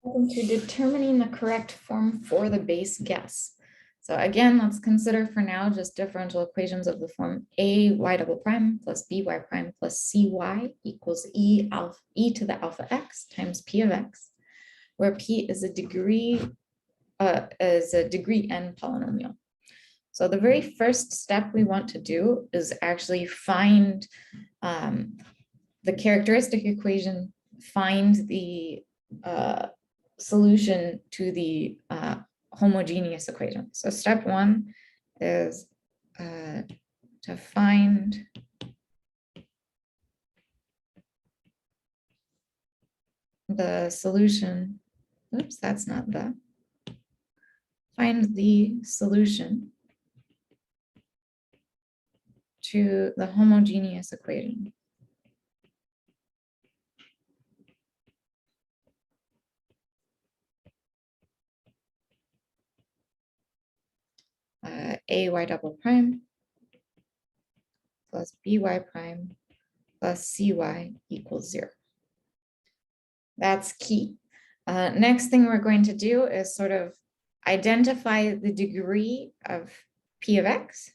Welcome to determining the correct form for the base guess. So again, let's consider for now just differential equations of the form a y double prime plus by prime plus cy equals e to the alpha x times p of x, where p is a degree n polynomial. So the very first step we want to do is actually find the characteristic equation, find the solution to the homogeneous equation. So step one is to find the solution. Oops, that's not the. Find the solution to the homogeneous equation. Ay double prime plus by prime plus cy equals 0. That's key. Next thing we're going to do is sort of identify the degree of p of x.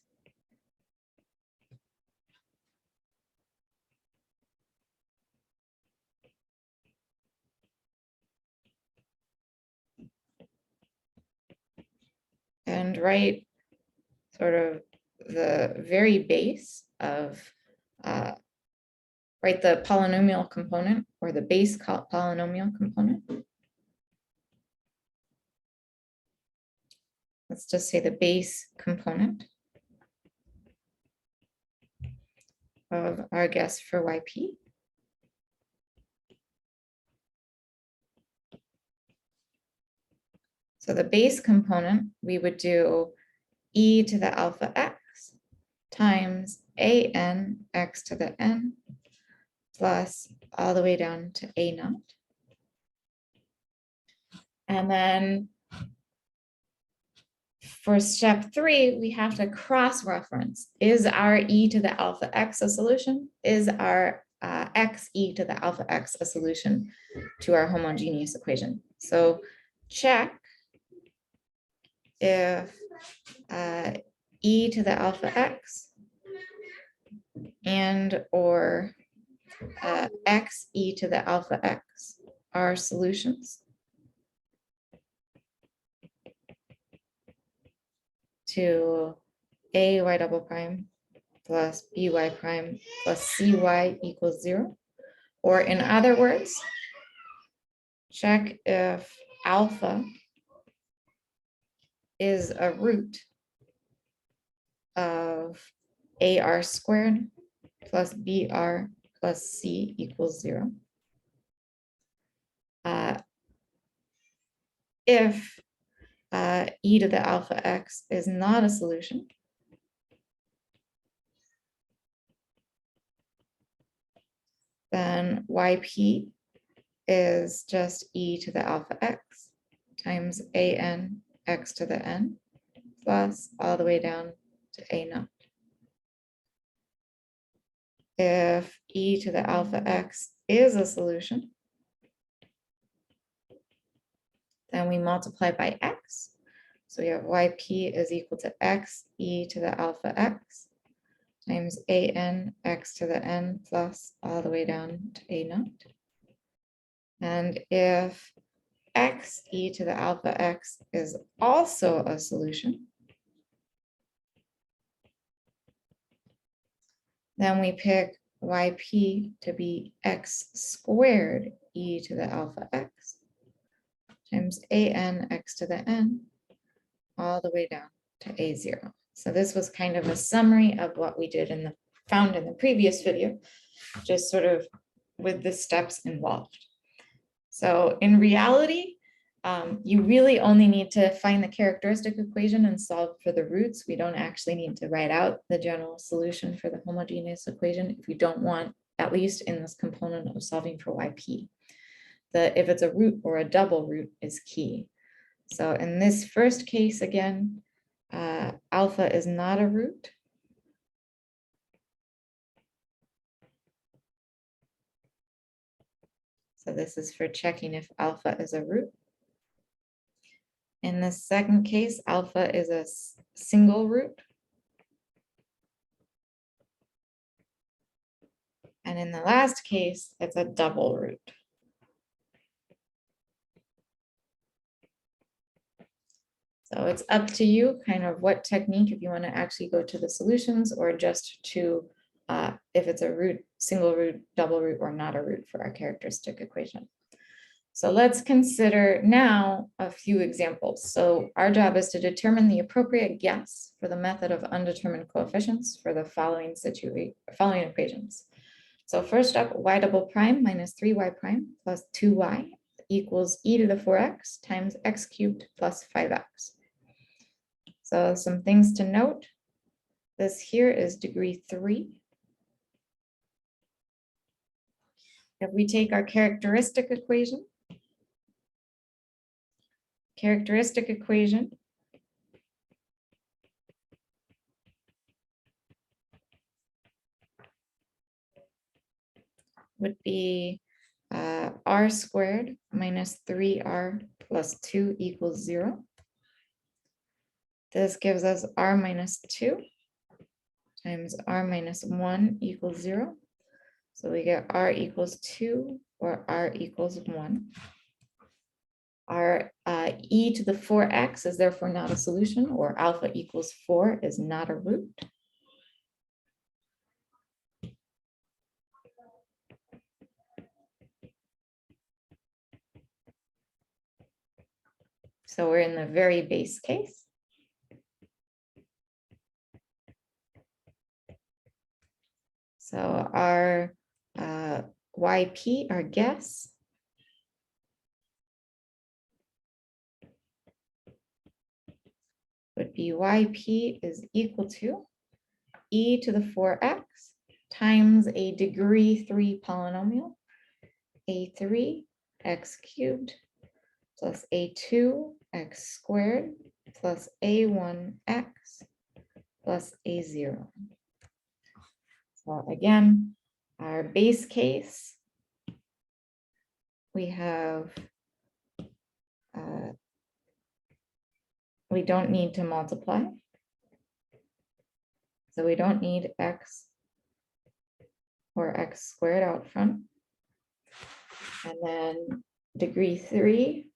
And write sort of the very base of, write the polynomial component or the base polynomial component. Let's just say the base component of our guess for yp. So the base component, we would do e to the alpha x times an x to the n plus all the way down to a naught. And then for step 3, we have to cross-reference. Is our e to the alpha x a solution? Is our x e to the alpha x a solution to our homogeneous equation? So check if e to the alpha x and or x e to the alpha x are solutions to a y double prime plus by prime plus cy equals 0. Or in other words, check if alpha is a root of ar squared plus br plus c equals 0. If e to the alpha x is not a solution, then yp is just e to the alpha x times an x to the n plus all the way down to a naught. If e to the alpha x is a solution, then we multiply by x. So we have yp is equal to x e to the alpha x times an x to the n plus all the way down to a naught. And if x e to the alpha x is also a solution, then we pick yp to be x squared e to the alpha x times an x to the n all the way down to a0. So this was kind of a summary of what we did found in the previous video, just sort of with the steps involved. So in reality, you really only need to find the characteristic equation and solve for the roots. We don't actually need to write out the general solution for the homogeneous equation if you don't want, at least in this component of solving for yp. If it's a root or a double root is key. So in this first case, again, alpha is not a root. So this is for checking if alpha is a root. In the second case, alpha is a single root. And in the last case, it's a double root. So it's up to you kind of what technique, if you want to actually go to the solutions or just to, if it's a root, single root, double root, or not a root for our characteristic equation. So let's consider now a few examples. So our job is to determine the appropriate guess for the method of undetermined coefficients for the following equations. So first up, y double prime minus 3y prime plus 2y equals e to the 4x times x cubed plus 5x. So some things to note. This here is degree 3. If we take our characteristic equation would be r squared minus 3r plus 2 equals 0. This gives us r minus 2 times r minus 1 equals 0. So we get r equals 2 or r equals 1. Our e to the 4x is therefore not a solution, or alpha equals 4 is not a root. So we're in the very base case. So our YP, our guess, would be YP is equal to e to the 4x times a degree 3 polynomial, a3 x cubed plus a2 x squared plus a1x plus a0. So again, our base case, we have, we don't need to multiply. So we don't need x or x squared out front. And then degree 3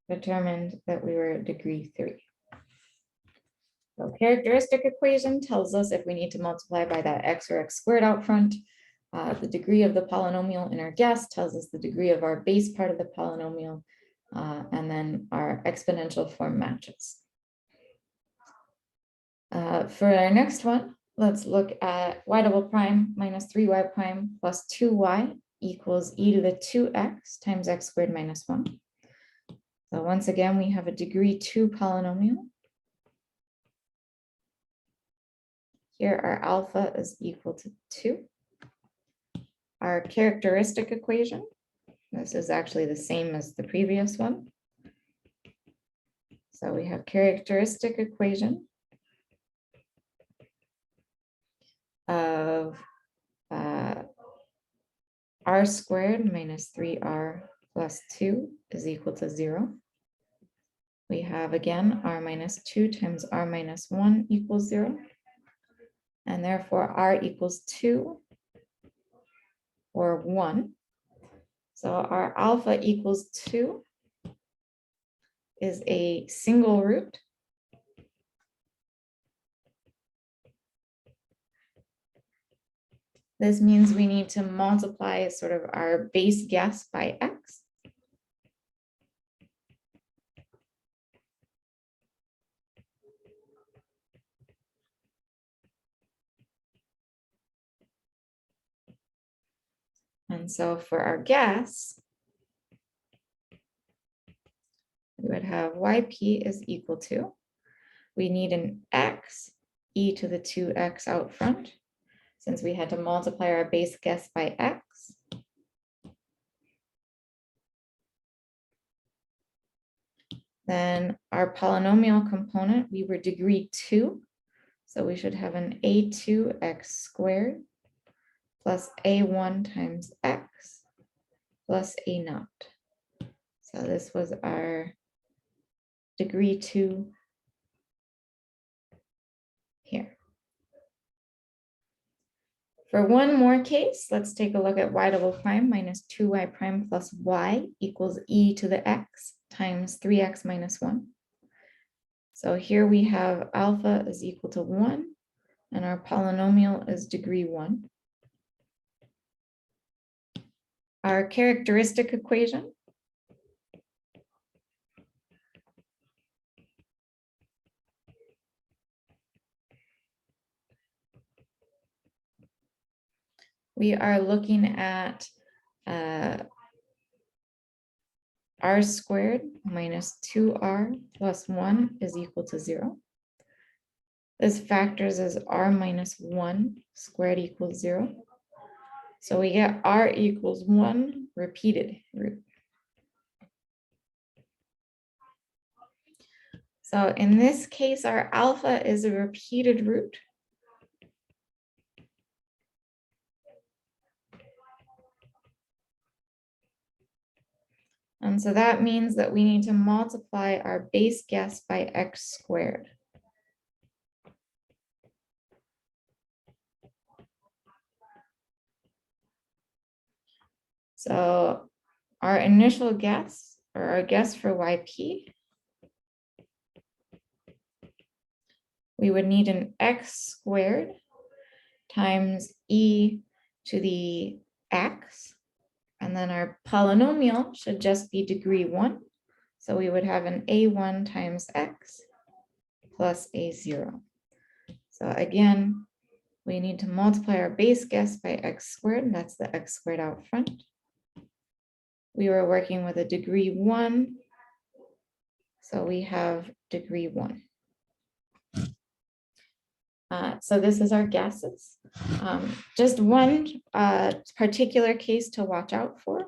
determined that we were at degree 3. So characteristic equation tells us if we need to multiply by that x or x squared out front. The degree of the polynomial in our guess tells us the degree of our base part of the polynomial, and then our exponential form matches. For our next one, let's look at y double prime minus 3y prime plus 2y equals e to the 2x times x squared minus 1. So once again, we have a degree 2 polynomial. Here our alpha is equal to 2. Our characteristic equation, this is actually the same as the previous one. So we have characteristic equation of r squared minus 3r plus 2 is equal to 0. We have again r minus 2 times r minus 1 equals 0. And therefore r equals 2 or 1. So our alpha equals 2 is a single root. This means we need to multiply sort of our base guess by x. And so for our guess, we would have yp is equal to, we need an x, e to the 2x out front, since we had to multiply our base guess by x. Then our polynomial component, we were degree 2, so we should have an a2 x squared plus a1 times x plus a naught. So this was our degree 2 here. For one more case, let's take a look at y double prime minus 2y prime plus y equals e to the x times 3x minus 1. So here we have alpha is equal to 1, and our polynomial is degree 1. Our characteristic equation we are looking at r squared minus 2r plus 1 is equal to 0. This factors as r minus 1 squared equals 0. So we get r equals 1 repeated root. So in this case, our alpha is a repeated root. And so that means that we need to multiply our base guess by x squared. So our initial guess, or our guess for yp, we would need an x squared times e to the x. And then our polynomial should just be degree 1. So we would have an a1 times x plus a0. So again, we need to multiply our base guess by x squared, and that's the x squared out front. We were working with a degree 1, so we have degree 1. So this is our guesses. Just one particular case to watch out for.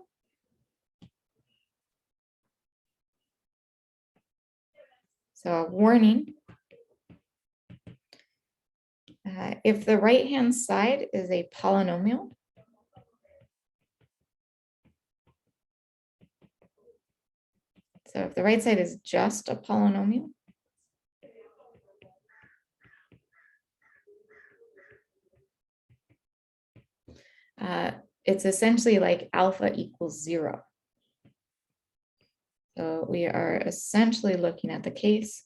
So a warning. If the right-hand side is a polynomial, so if the right side is just a polynomial, it's essentially like alpha equals 0. So we are essentially looking at the case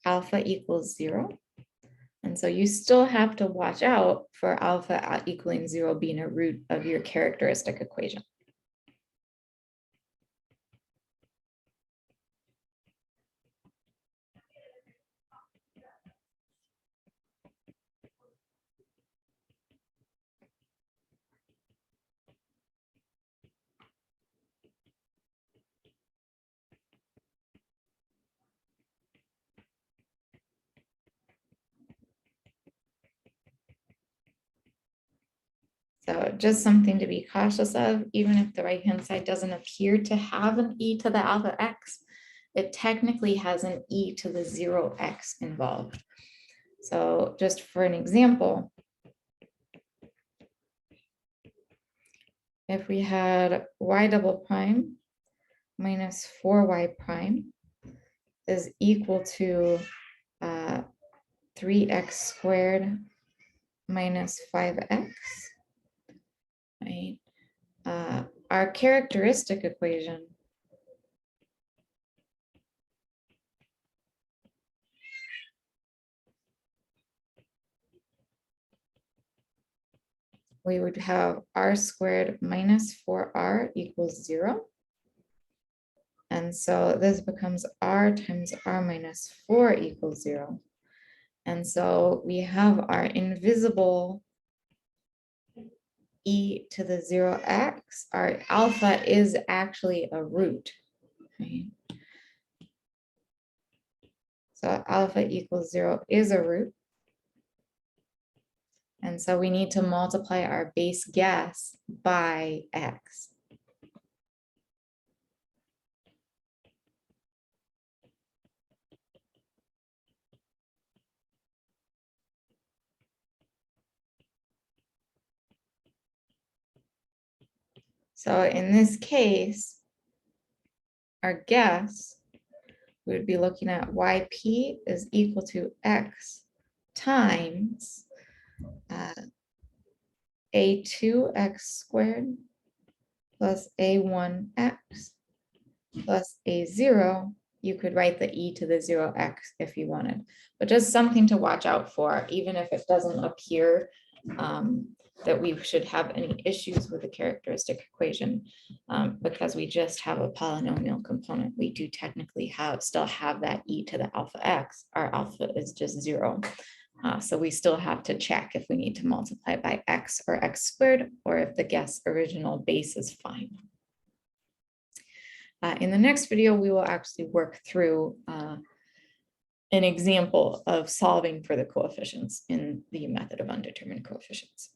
alpha equals 0. And so you still have to watch out for alpha equaling 0 being a root of your characteristic equation. So just something to be cautious of, even if the right-hand side doesn't appear to have an e to the alpha x, it technically has an e to the 0x involved. So just for an example, if we had y double prime minus 4y prime is equal to 3x squared minus 5x, right? Our characteristic equation we would have r squared minus 4r equals 0. And so this becomes r times r minus 4 equals 0. And so we have our invisible e to the 0x. Our alpha is actually a root, right? So alpha equals 0 is a root. And so we need to multiply our base guess by x. So in this case, our guess, we would be looking at yp is equal to x times a2x squared plus a1x plus a0. You could write the e to the 0x if you wanted, but just something to watch out for, even if it doesn't appear that we should have any issues with the characteristic equation, because we just have a polynomial component. We do technically still have that e to the alpha x. Our alpha is just 0. So we still have to check if we need to multiply by x or x squared, or if the guess original base is fine. In the next video, we will actually work through an example of solving for the coefficients in the method of undetermined coefficients.